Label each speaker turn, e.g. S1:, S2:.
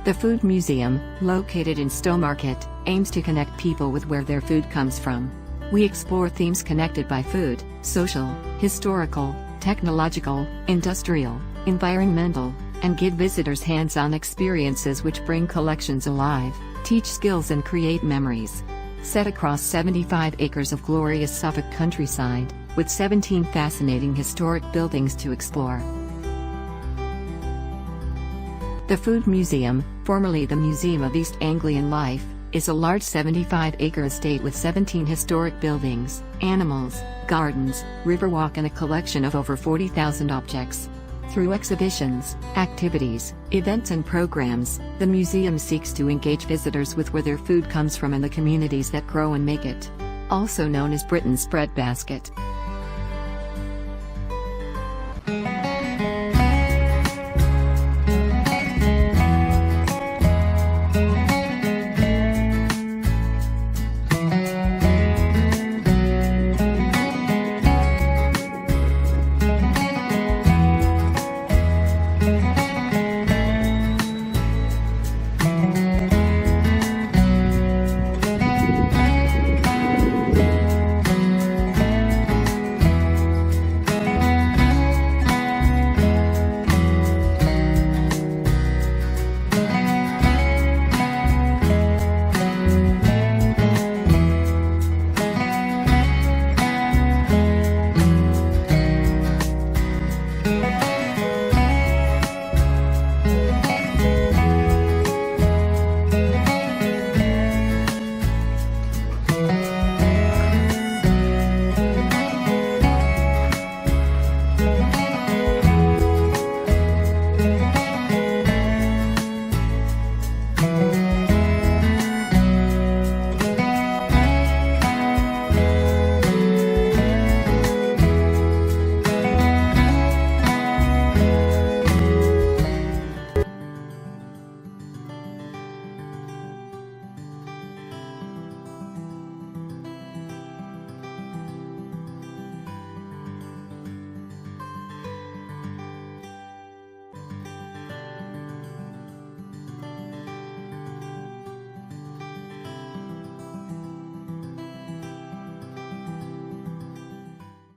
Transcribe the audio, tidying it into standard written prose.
S1: The Food Museum, located in Stowmarket, aims to connect people with where their food comes from. We explore themes connected by food, social, historical, technological, industrial, environmental, and give visitors hands-on experiences which bring collections alive, teach skills and create memories. Set across 75 acres of glorious Suffolk countryside, with 17 fascinating historic buildings to explore. The Food Museum, formerly the Museum of East Anglian Life, is a large 75-acre estate with 17 historic buildings, animals, gardens, riverwalk and a collection of over 40,000 objects. Through exhibitions, activities, events and programs, the museum seeks to engage visitors with where their food comes from and the communities that grow and make it. Also known as Britain's breadbasket.